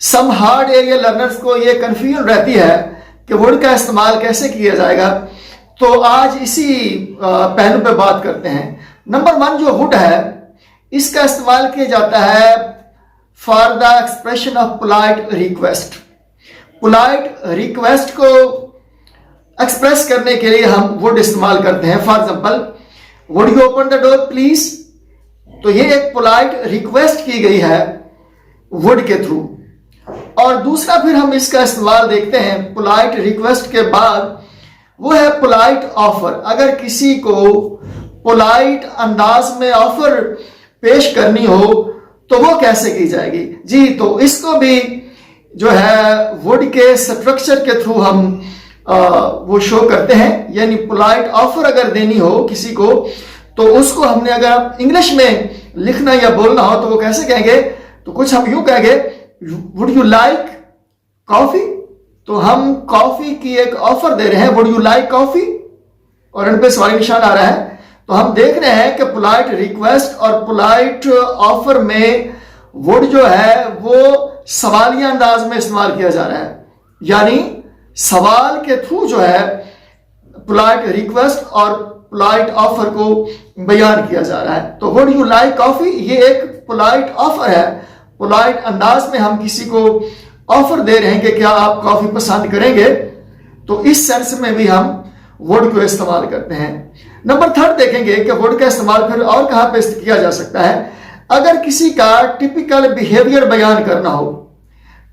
सम hard area learners को ये confusion रहती है कि वुड का इस्तेमाल कैसे किया जाएगा, तो आज इसी पहलू पे बात करते हैं। नंबर 1 जो वुड है, इसका इस्तेमाल किया जाता है for the expression of polite request. Polite request को एक्सप्रेस करने के लिए हम वुड इस्तेमाल करते हैं। For example, would you open the door please, तो ये एक पोलाइट रिक्वेस्ट की गई है वुड के थ्रू। और दूसरा फिर हम इसका इस्तेमाल देखते हैं पोलाइट रिक्वेस्ट के बाद, वो है पोलाइट ऑफर। अगर किसी को पोलाइट अंदाज में ऑफर पेश करनी हो तो वो कैसे की जाएगी जी, तो इसको भी जो है वुड के स्ट्रक्चर के थ्रू हम वो शो करते हैं। यानी पोलाइट ऑफर अगर देनी हो किसी को, तो उसको हमने अगर इंग्लिश में लिखना या बोलना हो तो वो कैसे कहेंगे, तो कुछ हम यूं कहेंगे, वुड यू लाइक कॉफी, तो हम कॉफी की एक ऑफर दे रहे हैं, वुड यू लाइक कॉफी, और इन पे सवाल निशान आ रहा है। तो हम देख रहे हैं कि पोलाइट रिक्वेस्ट और पोलाइट ऑफर में वुड जो है वो सवालिया अंदाज में इस्तेमाल किया जा रहा है, यानी सवाल के थ्रू जो है पोलाइट रिक्वेस्ट और पोलाइट ऑफर को बयान किया जा रहा है। तो वुड यू लाइक कॉफी, ये एक पोलाइट ऑफर है। पोलाइट अंदाज में हम किसी को ऑफर दे रहे हैं कि क्या आप कॉफी पसंद करेंगे, तो इस सेंस में भी हम वुड को इस्तेमाल करते हैं। नंबर 3 देखेंगे कि वुड का इस्तेमाल फिर और कहां पे किया जा सकता है। अगर किसी का टिपिकल बिहेवियर बयान करना हो,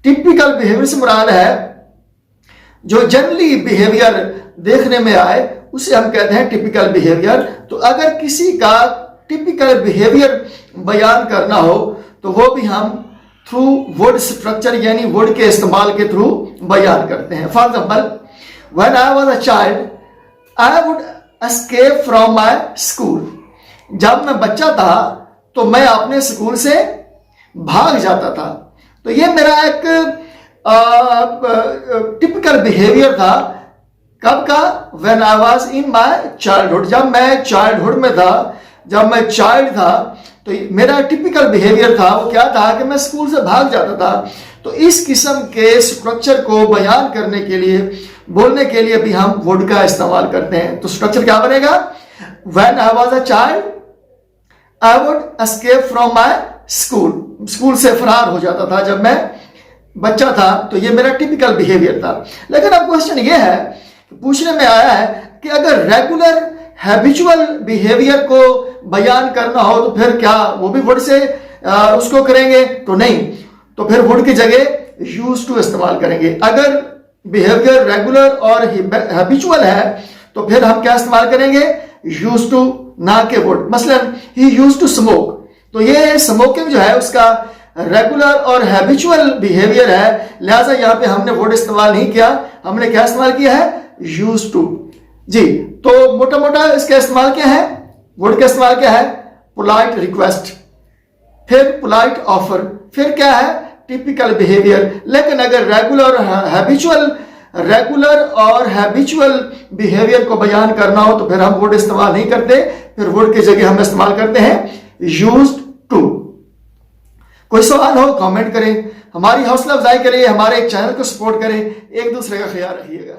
टिपिकल बिहेवियर से मुराद है जो जनरली बिहेवियर देखने में आए, उसे हम कहते हैं टिपिकल बिहेवियर। तो अगर किसी का टिपिकल बिहेवियर बयान करना हो तो वो भी हम थ्रू वुड स्ट्रक्चर यानी वुड के इस्तेमाल के थ्रू बयान करते हैं। For example, when I was a child I would escape from my school. जब मैं बच्चा था तो मैं अपने स्कूल से भाग जाता था। तो ये मेरा एक टिपिकल बिहेवियर था। कब का? When I was in my childhood, जब मैं चाइल्डहुड में था, जब मैं चाइल्ड था, तो मेरा टिपिकल बिहेवियर था वो क्या था कि मैं स्कूल से भाग जाता था। तो इस किस्म के स्ट्रक्चर को बयान करने के लिए, बोलने के लिए भी हम वुड का इस्तेमाल करते हैं। तो स्ट्रक्चर क्या बनेगा? When I was a child I would escape from my school, school से फरार हो जाता था जब मैं बच्चा था। तो ये मेरा टिपिकल बिहेवियर था। लेकिन अब क्वेश्चन ये है, पूछने में आया है कि अगर रेगुलर हैबिचुअल बिहेवियर को बयान करना हो तो फिर क्या वो भी वुड से उसको करेंगे? तो नहीं, तो फिर वुड की जगह यूज टू इस्तेमाल करेंगे। अगर बिहेवियर रेगुलर और हैबिचुअल है तो फिर हम क्या इस्तेमाल करेंगे? यूज टू, ना के वुड। मसलन ही यूज टू स्मोक, तो ये स्मोकिंग जो है उसका रेगुलर और हैबिचुअल बिहेवियर है, लिहाजा यहां पे हमने वुड इस्तेमाल नहीं किया, हमने क्या इस्तेमाल किया है? यूज टू जी। तो मोटा मोटा इसका इस्तेमाल क्या है? वुड का इस्तेमाल क्या है? पोलाइट रिक्वेस्ट, फिर पोलाइट ऑफर, फिर क्या है? Typical behaviour. लेकिन अगर रेगुलर और हैबिचुअल बिहेवियर को बयान करना हो तो फिर हम वुड इस्तेमाल नहीं करते, फिर वुड की जगह हम इस्तेमाल करते हैं यूज्ड टू। कोई सवाल हो कमेंट करें, हमारी हौसला अफजाई के लिए हमारे चैनल को सपोर्ट करें। एक दूसरे का ख्याल रखिएगा।